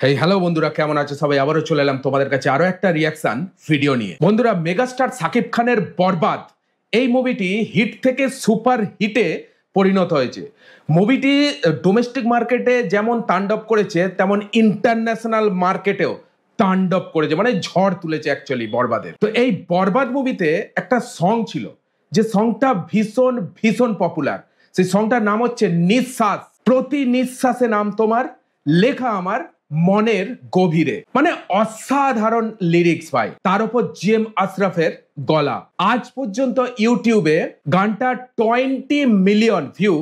Hey hello বন্ধুরা, কেমন আছো সবাই? আবারও চলে এলাম তোমাদের কাছে আরো একটা রিয়াকশন ভিডিও নিয়ে। বন্ধুরা, মেগাস্টার সাকিব খানের বরবাদ এই মুভিটি হিট থেকে সুপার হিটে পরিণত হয়েছে। মুভিটি ডোমেস্টিক মার্কেটে যেমন তাণ্ডব করেছে তেমন ইন্টারন্যাশনাল মার্কেটেও তাণ্ডব করেছে, মানে ঝড় তুলেছে অ্যাকচুয়ালি বরবাদের। তো এই বরবাদ মুভিতে একটা সং ছিল, যে সংটা ভীষণ ভীষণ পপুলার। সেই সংটার নাম হচ্ছে নিঃশ্বাস। প্রতি নিঃশ্বাসে নাম তোমার, লেখা আমার মনের গভীরে। মানে অসাধারণ লিরিক্স ভাই, তার উপর জিএম আশরাফের গলা। আজ পর্যন্ত ইউটিউবে গানটা 20 মিলিয়ন ভিউ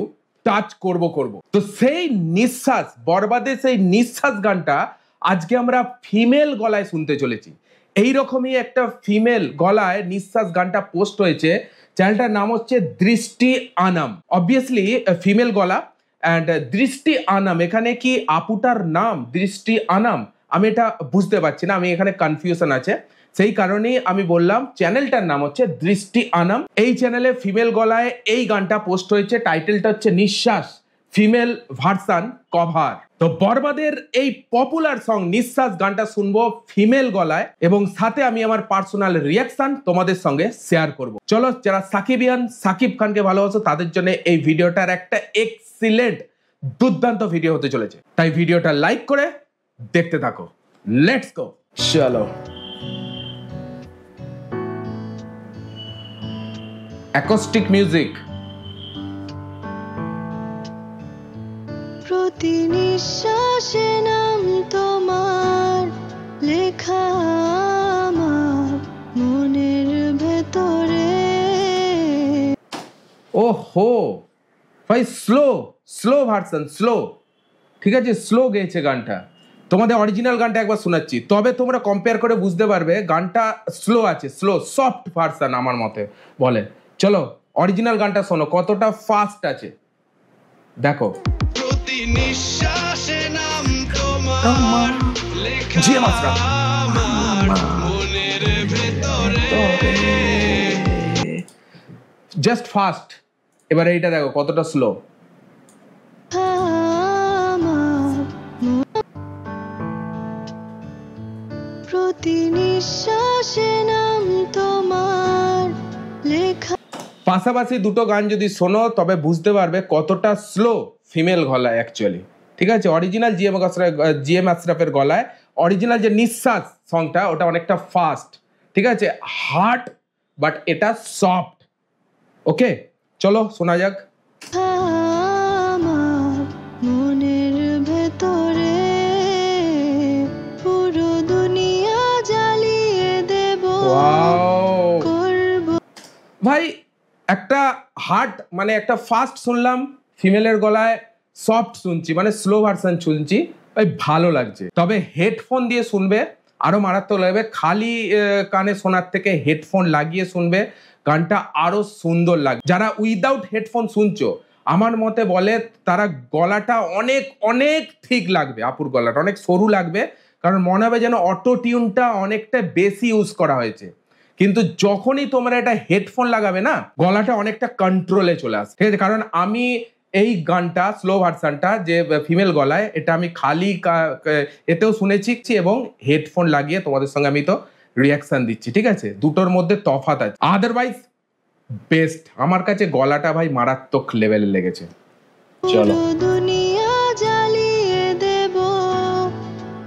টাচ করব। তো সেই নিঃশ্বাস, বরবাদে সেই নিঃশ্বাস গানটা আজকে আমরা ফিমেল গলায় শুনতে চলেছি। এইরকমই একটা ফিমেল গলায় নিঃশ্বাস গানটা পোস্ট হয়েছে। চ্যানেলটার নাম হচ্ছে দৃষ্টি আনাম, অবভিয়াসলি ফিমেল গলা। অ্যান্ড দৃষ্টি আনাম, এখানে কি আপুটার নাম দৃষ্টি আনাম? আমি এটা বুঝতে পারছি না, আমি এখানে কনফিউশন আছে। সেই কারণেই আমি বললাম চ্যানেলটার নাম হচ্ছে দৃষ্টি আনাম। এই চ্যানেলে ফিমেল গলায় এই গানটা পোস্ট হয়েছে। টাইটেলটা হচ্ছে নিঃশ্বাস, ফিমেল ভার্সন কভার। তো বরবাদের এই পপুলার সং নিঃশ্বাস গানটা শুনবো ফিমেল গলায়, এবং সাথে আমি আমার পার্সোনাল রিয়াকশন তোমাদের সঙ্গে শেয়ার করব। চলো, যারা সাকিবিয়ান, সাকিব খানকে ভালোবাসো, তাদের জন্য এই ভিডিওটার একটা এক্সিলেন্ট দুর্দান্ত ভিডিও হতে চলেছে। তাই ভিডিওটা লাইক করে দেখতে থাকো। Let's go. চলো, অ্যাকোস্টিক মিউজিক। প্রতি নিঃশ্বাসে নাম তোমার, লেখা আমার মনের ভেতরে। ওহো ভাই, স্লো ভার্সন, স্লো। ঠিক আছে, স্লো গেয়েছে গানটা। তোমাদের অরিজিনাল গানটা একবার শোনাচ্ছি, তবে তোমরা কম্পেয়ার করে বুঝতে পারবে গানটা স্লো আছে, স্লো সফট ভার্সন আমার মতে বলে। চলো অরিজিনাল গানটা শোনো কতটা ফাস্ট আছে, দেখো। প্রতি নিঃশ্বাসে নাম তোমার, লেখা জিএম আশরাফ। আমার মনের ভেতরে। Just fast. এবার এইটা দেখো কতটা স্লো। প্রতি নিঃশ্বাসে নাম তোমার, লেখা। পাশাপাশি দুটো গান যদি শোনো তবে বুঝতে পারবে কতটা স্লো ফিমেল গলায় অ্যাকচুয়ালি। ঠিক আছে, অরিজিনাল জিএম আশরাফের গলায় অরিজিনাল যে নিঃশ্বাস সংটা ওটা অনেকটা ফাস্ট, ঠিক আছে, হার্ড, বাট এটা সফট। ওকে, চলো শোনা যাক। আমার মনের ভেতরে পুরো দুনিয়া জ্বালিয়ে দেব, করব। ভাই একটা হার্ড, মানে একটা ফাস্ট শুনলাম ফিমেলের গলায়, সফট শুনছি, মানে স্লো ভার্সন শুনছি, ভাই ভালো লাগছে। তবে হেডফোন দিয়ে শুনবে আরো মারাত্মক লাগবে। খালি কানে শোনার থেকে হেডফোন লাগিয়ে শুনবে, গানটা আরো সুন্দর লাগবে। যারা উইদাউট হেডফোন শুনছো, আমার মতে বলে তারা গলাটা অনেক অনেক ঠিক লাগবে, আপুর গলাটা অনেক সরু লাগবে, কারণ মনে হবে যেন অটো টিউনটা অনেকটা বেশি ইউজ করা হয়েছে। কিন্তু যখনই তোমরা এটা হেডফোন লাগাবে না, গলাটা অনেকটা কন্ট্রোলে চলে আসে। ঠিক আছে, কারণ আমি এই গানটা স্লো ভার্সনটা যে ফিমেল গলায়, এটা আমি খালি এতেও শুনেছি এবং হেডফোন লাগিয়ে তোমাদের সঙ্গে আমি তো রিয়াকশন দিচ্ছি। ঠিক আছে, দুটোর মধ্যে তফাৎ আছে, আদারওয়াইজ বেস্ট। আমার কাছে গলাটা ভাই মারাত্মক লেভেলে লেগেছে। চলো, পুরো দুনিয়া জ্বালিয়ে দেব,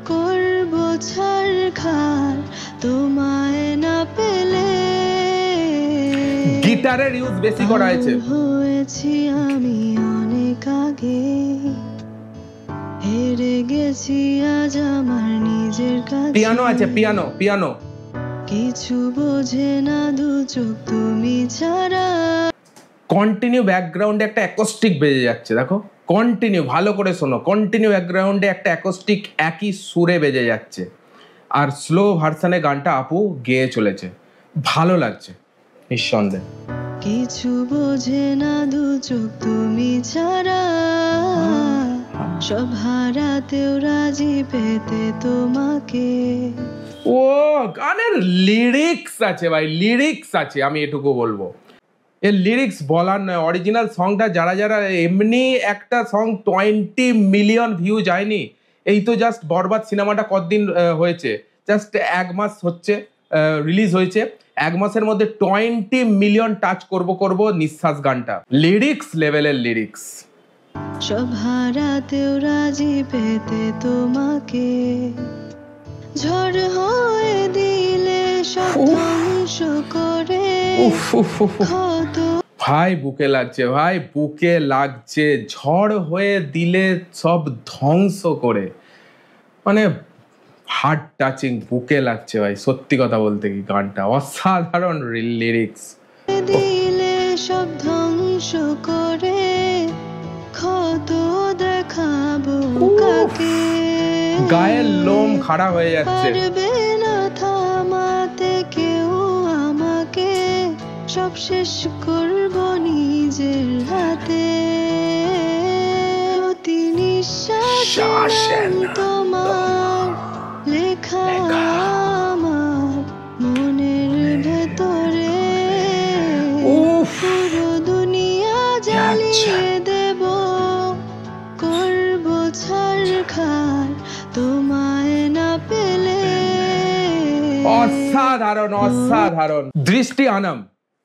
করব ছারখার তোমায় না পেলে। গিটারের ইউজ বেশি করা হয়েছে। হয়েছি আমি অনেক আগে, হেরে গেছি আজ আমার নিজের কাছে। পিয়ানো আছে, পিয়ানো। কিছু বোঝে না দু চোখ তুমি ছাড়া। কন্টিনিউ ব্যাকগ্রাউন্ডে একটা অ্যাকোস্টিক বেজে যাচ্ছে, দেখো কন্টিনিউ, ভালো করে শোনো, কন্টিনিউ ব্যাকগ্রাউন্ডে একটা অ্যাকোস্টিক একই সুরে বেজে যাচ্ছে। আর স্লো ভার্সনে গানটা আপু গেয়ে চলেছে, ভালো লাগছে নিঃসন্দেহে। কিছু বোঝে না দু চোখ তুমি ছাড়া, সব হারাতেও রাজি পেতে তোমাকে। ও গানের লিরিক্স আছে ভাই, লিরিক্স আছে, আমি এটুকু বলবো। এর লিরিক্স বলার নয়, অরিজিনাল সংটা যারা এমনি একটা সং 20 মিলিয়ন ভিউ যায়নি, এই তো জাস্ট বরবাদ সিনেমাটা কতদিন হয়েছে, জাস্ট 1 মাস হচ্ছে রিলিজ হয়েছে, 1 মাসের মধ্যে 20 মিলিয়ন টাচ করব নিঃশ্বাস গানটা। লিরিক্স লেভেলের লিরিক্স। সব হারাতেও রাজি পেতে তোমাকে, ঝড় হয়ে দিলে সব ধ্বংস করে ক্ষত। ভাই বুকে লাগছে, ভাই বুকে লাগছে, ঝড় হয়ে দিলে সব ধ্বংস করে, মানে হার্ট টাচিং, বুকে লাগছে ভাই, সত্যি কথা বলতে কি গানটা অসাধারণ লিরিক্স। দিলে সব ধ্বংস করে ক্ষত দেখাবো কাকে, গায়ের লোম খাড়া হয়ে যাচ্ছে। পারবে না থামাতে কেউ আমাকে, সব শেষ করব নিজের হাতে। প্রতি নিঃশ্বাসে তোমার লেখা আমার মনের ভেতরে, পুরো দুনিয়া জ্বালিয়ে দেব, করব ছারখার তোমায় না পেলে। অসাধারণ অসাধারণ। দৃষ্টি আনাম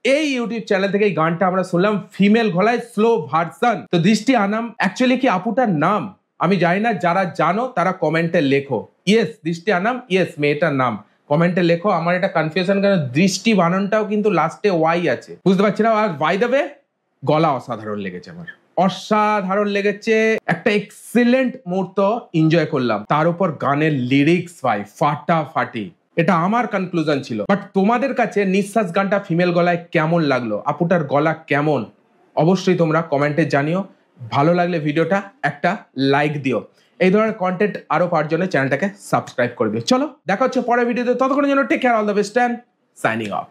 এই ইউটিউব চ্যানেল থেকে এই গানটা আমরা শুনলাম ফিমেল গলায় স্লো ভার্সন। তো দৃষ্টি আনাম অ্যাকচুয়ালি কি আপুটার নাম আমি জানি না, যারা জানো তারা কমেন্টে লেখো। ইয়েস দৃষ্টি আনাম, ইয়েস মেয়েটার নাম, কমেন্টে লেখো। আমার এটা কনফিউশন, কারণ দৃষ্টি বানানটাও কিন্তু লাস্টে ওয়াই আছে, বুঝতে পারছি না। আর বাই দ্য ওয়ে গলা অসাধারণ লেগেছে আমার, অসাধারণ লেগেছে, একটা এক্সিলেন্ট মুহূর্ত এনজয় করলাম। তার উপর গানের লিরিক্স ভাই ফাটাফাটি, এটা আমার কনক্লুশন ছিল। বাট তোমাদের কাছে নিঃশ্বাস গানটা ফিমেল গলায় কেমন লাগলো, আপুটার গলা কেমন, অবশ্যই তোমরা কমেন্টে জানিও। ভালো লাগলে ভিডিওটা একটা লাইক দিও। এই ধরনের কন্টেন্ট আরো পাওয়ার জন্য চ্যানেলটাকে সাবস্ক্রাইব করে দিও। চলো দেখা হচ্ছে পরের ভিডিওতে, ততক্ষণের জন্য take care, all the best and signing of.